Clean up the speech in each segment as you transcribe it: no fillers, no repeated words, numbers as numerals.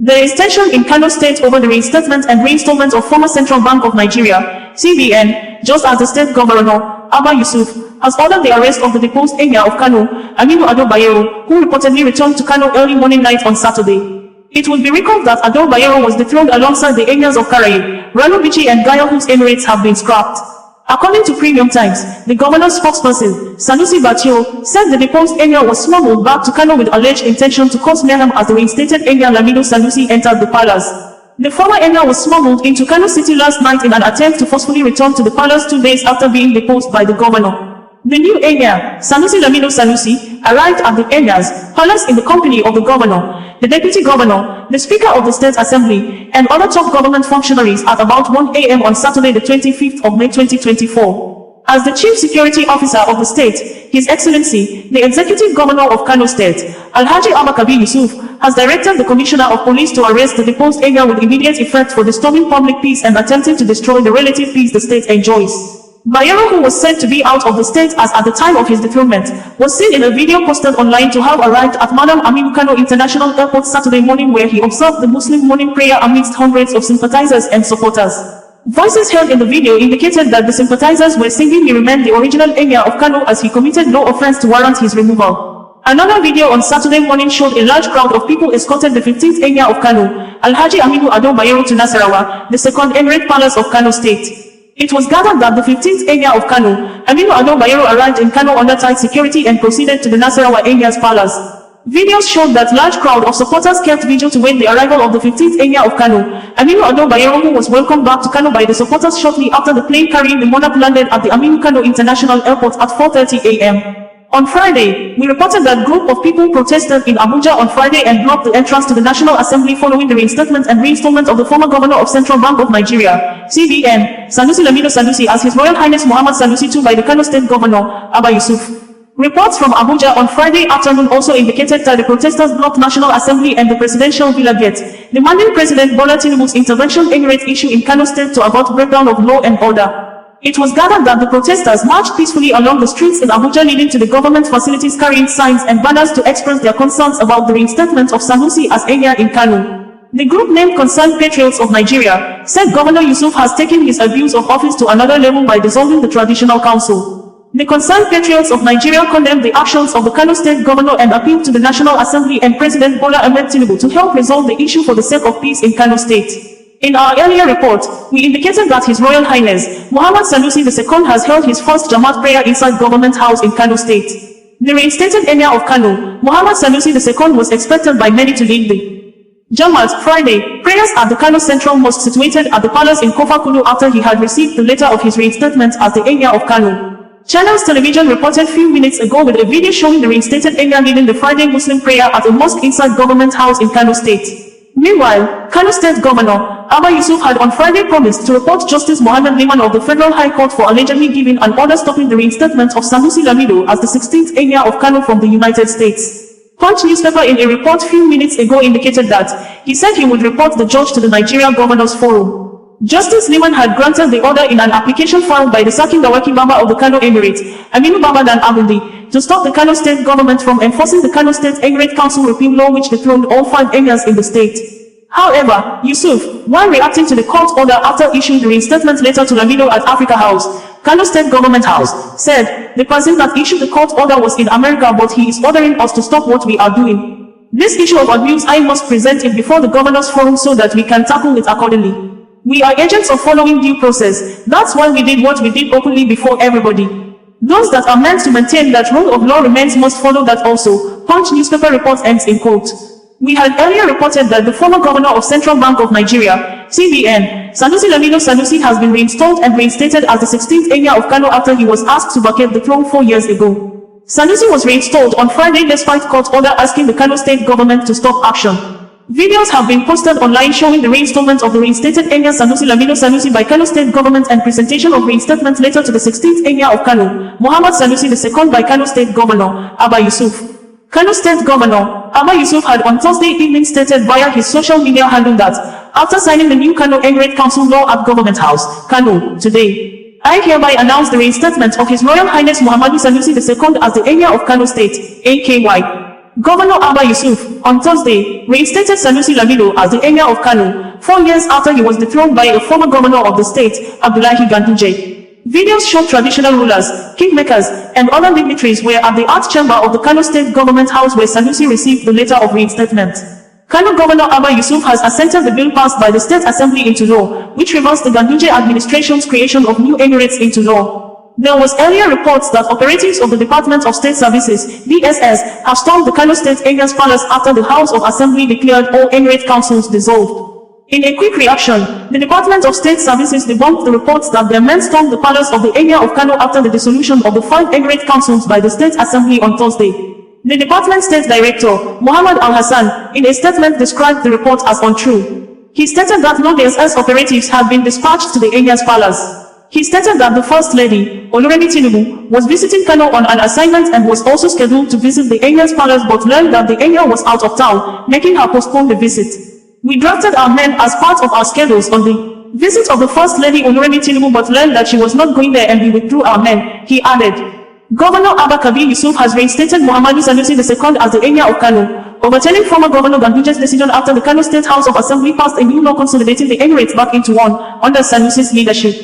There is tension in Kano State over the reinstatement and reinstallment of former Central Bank of Nigeria, CBN, just as the state governor, Abba Yusuf, has ordered the arrest of the deposed Emir of Kano, Aminu Ado-Bayero, who reportedly returned to Kano early morning night on Saturday. It will be recalled that Ado-Bayero was dethroned alongside the emirs of Karaye, Rano Bichi and Gaya, whose emirates have been scrapped. According to Premium Times, the governor's spokesperson, Sanusi Batio, said the deposed emir was smuggled back to Kano with alleged intention to cause mayhem as the reinstated emir Lamido Sanusi entered the palace. The former emir was smuggled into Kano City last night in an attempt to forcefully return to the palace 2 days after being deposed by the governor. The new emir, Sanusi Lamido Sanusi, arrived at the emir's palace in the company of the governor, the deputy governor, the speaker of the state assembly, and other top government functionaries at about 1 a.m. on Saturday the 25th of May 2024. As the chief security officer of the state, His Excellency, the executive governor of Kano State, Alhaji Abba Yusuf, has directed the commissioner of police to arrest the deposed emir with immediate effect for disturbing public peace and attempting to destroy the relative peace the state enjoys. Bayero, who was said to be out of the state as at the time of his dethronement, was seen in a video posted online to have arrived at Madam Aminu Kano International Airport Saturday morning, where he observed the Muslim morning prayer amidst hundreds of sympathizers and supporters. Voices heard in the video indicated that the sympathizers were singing "He remained the original emir of Kano" as he committed no offense to warrant his removal. Another video on Saturday morning showed a large crowd of people escorted the 15th emir of Kano, Alhaji Aminu Ado-Bayero, to Nasarawa, the second emirate palace of Kano State. It was gathered that the 15th emir of Kano, Aminu Ado-Bayero, arrived in Kano under tight security and proceeded to the Nasarawa emir's palace. Videos showed that large crowd of supporters kept vigil to wait the arrival of the 15th emir of Kano, Aminu Ado-Bayero, who was welcomed back to Kano by the supporters shortly after the plane carrying the monarch landed at the Aminu Kano International Airport at 4:30 a.m. On Friday, we reported that group of people protested in Abuja on Friday and blocked the entrance to the National Assembly following the reinstatement and reinstallment of the former governor of Central Bank of Nigeria, CBN, Sanusi Lamido Sanusi, as His Royal Highness Muhammad Sanusi II by the Kano State Governor, Abba Yusuf. Reports from Abuja on Friday afternoon also indicated that the protesters blocked National Assembly and the Presidential Villa Gate, demanding President Bola Tinubu's intervention emirate issue in Kano State to avert breakdown of law and order. It was gathered that the protesters marched peacefully along the streets in Abuja leading to the government facilities, carrying signs and banners to express their concerns about the reinstatement of Sanusi as emir in Kano. The group, named Concerned Patriots of Nigeria, said Governor Yusuf has taken his abuse of office to another level by dissolving the Traditional Council. The Concerned Patriots of Nigeria condemned the actions of the Kano State Governor and appealed to the National Assembly and President Bola Ahmed Tinubu to help resolve the issue for the sake of peace in Kano State. In our earlier report, we indicated that His Royal Highness, Muhammad Sanusi II, has held his first Jamaat prayer inside Government House in Kano State. The reinstated Emir of Kano, Muhammad Sanusi II, was expected by many to lead the Jamaat Friday prayers at the Kano Central Mosque situated at the palace in Kofa Kulu after he had received the letter of his reinstatement as the Emir of Kano. Channels Television reported few minutes ago with a video showing the reinstated Emir leading the Friday Muslim prayer at a mosque inside Government House in Kano State. Meanwhile, Kano State Governor Abba Yusuf had on Friday promised to report Justice Mohammed Liman of the Federal High Court for allegedly giving an order stopping the reinstatement of Sanusi Lamido as the 16th Emir of Kano from the United States. Punch newspaper in a report few minutes ago indicated that he said he would report the judge to the Nigeria Governors Forum. Justice Liman had granted the order in an application filed by the Sarkin Dawaki Baba of the Kano Emirate, Aminu Babadan Abundi, to stop the Kano State government from enforcing the Kano State Emirate Council repeal law which dethroned all 5 emirs in the state. However, Yusuf, while reacting to the court order after issuing the reinstatement letter to Lamido at Africa House, Kano State Government House, said, the person that issued the court order was in America but he is ordering us to stop what we are doing. This issue of abuse, I must present it before the Governors Forum so that we can tackle it accordingly. We are agents of following due process, that's why we did what we did openly before everybody. Those that are meant to maintain that rule of law remains must follow that also. Punch newspaper report ends in quote. We had earlier reported that the former governor of Central Bank of Nigeria, CBN, Sanusi Lamido Sanusi, has been reinstalled and reinstated as the 16th Emir of Kano after he was asked to vacate the throne 4 years ago. Sanusi was reinstalled on Friday despite court order asking the Kano state government to stop action. Videos have been posted online showing the reinstallment of the reinstated Emir Sanusi Lamido Sanusi by Kano state government and presentation of reinstatement letter to the 16th Emir of Kano, Muhammad Sanusi II, by Kano State Governor Abba Yusuf. Kano State Governor Abba Yusuf had on Thursday evening stated via his social media handle that, after signing the new Kano Emirate Council law at Government House, Kano, today, I hereby announce the reinstatement of His Royal Highness Muhammadu Sanusi II as the Emir of Kano State, AKY. Governor Abba Yusuf, on Thursday, reinstated Sanusi Lamido as the Emir of Kano, 4 years after he was dethroned by a former governor of the state, Abdullahi Ganduje. Videos show traditional rulers, kingmakers, and other dignitaries were at the art chamber of the Kano State Government House where Sanusi received the letter of reinstatement. Kano Governor Abba Yusuf has assented the bill passed by the State Assembly into law, which reversed the Ganduje administration's creation of new emirates into law. There was earlier reports that operatives of the Department of State Services, DSS, have stormed the Kano State Emir's palace after the House of Assembly declared all emirate councils dissolved. In a quick reaction, the Department of State Services debunked the reports that their men stormed the palace of the Emir of Kano after the dissolution of the 5 emirate councils by the State Assembly on Thursday. The Department State Director, Muhammad Al-Hassan, in a statement described the report as untrue. He stated that no DSS operatives had been dispatched to the Emir's palace. He stated that the First Lady, Oluremi Tinubu, was visiting Kano on an assignment and was also scheduled to visit the Emir's palace but learned that the Emir was out of town, making her postpone the visit. We drafted our men as part of our schedules on the visit of the First Lady Oluremi Tinubu but learned that she was not going there and we withdrew our men, he added. Governor Abba Kabir Yusuf has reinstated Muhammadu Sanusi II as the Emir of Kano, overturning former Governor Ganduje's decision after the Kano State House of Assembly passed a new law consolidating the emirates back into one, under Sanusi's leadership.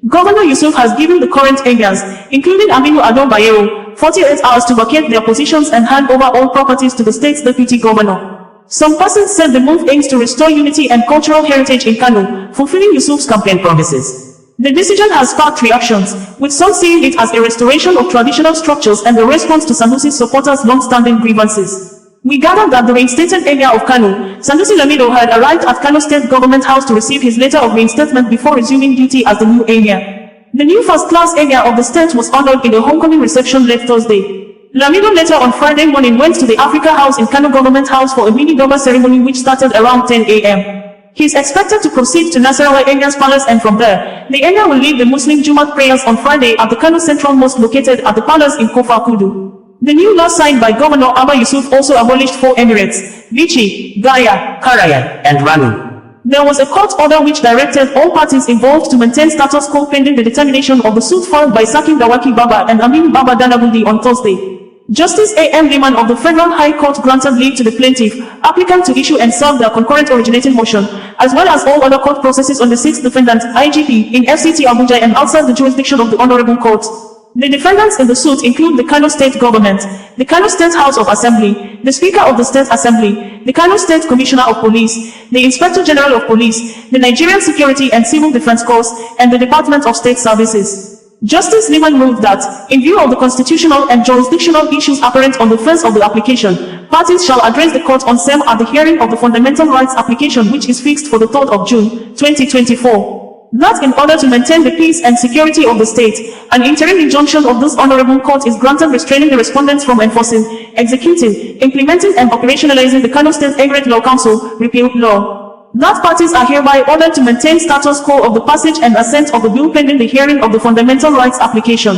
Governor Yusuf has given the current emirs, including Aminu Ado-Bayero, 48 hours to vacate their positions and hand over all properties to the state's deputy governor. Some persons said the move aims to restore unity and cultural heritage in Kano, fulfilling Yusuf's campaign promises. The decision has sparked reactions, with some seeing it as a restoration of traditional structures and a response to Sanusi's supporters' long-standing grievances. We gathered that the reinstated Emir of Kano, Sanusi Lamido, had arrived at Kano State Government House to receive his letter of reinstatement before resuming duty as the new Emir. The new first-class Emir of the state was honored in a homecoming reception late Thursday. Lamido later on Friday morning went to the Africa House in Kano Government House for a mini-Durbar ceremony which started around 10 a.m. He is expected to proceed to Nasarawa Emir's palace and from there, the Emir will lead the Muslim Jumat prayers on Friday at the Kano Central Mosque located at the palace in Kofa Kudu. The new law signed by Governor Abba Yusuf also abolished 4 emirates, Bichi, Gaya, Karayan, and Ranu. There was a court order which directed all parties involved to maintain status quo pending the determination of the suit filed by Sakin Dawaki Baba and Amin Baba Danabudi on Thursday. Justice A.M. Liman of the Federal High Court granted leave to the plaintiff, applicant to issue and serve their concurrent originating motion, as well as all other court processes on the 6th defendant, IGP, in FCT Abuja and outside the jurisdiction of the Honorable Court. The defendants in the suit include the Kano State Government, the Kano State House of Assembly, the Speaker of the State Assembly, the Kano State Commissioner of Police, the Inspector General of Police, the Nigerian Security and Civil Defense Corps, and the Department of State Services. Justice Liman ruled that, in view of the constitutional and jurisdictional issues apparent on the face of the application, parties shall address the court on SEM at the hearing of the Fundamental Rights application which is fixed for the 3rd of June, 2024. That in order to maintain the peace and security of the state, an interim injunction of this honorable court is granted restraining the respondents from enforcing, executing, implementing and operationalizing the Kano State Emirate Law Council repealed law. That parties are hereby ordered to maintain status quo of the passage and assent of the bill pending the hearing of the Fundamental Rights application.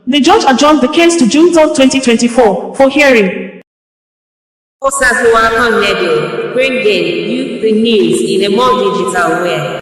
The judge adjourned the case to June 3, 2024, for hearing. OsazuwaAko, bringing you the news in a more digital way.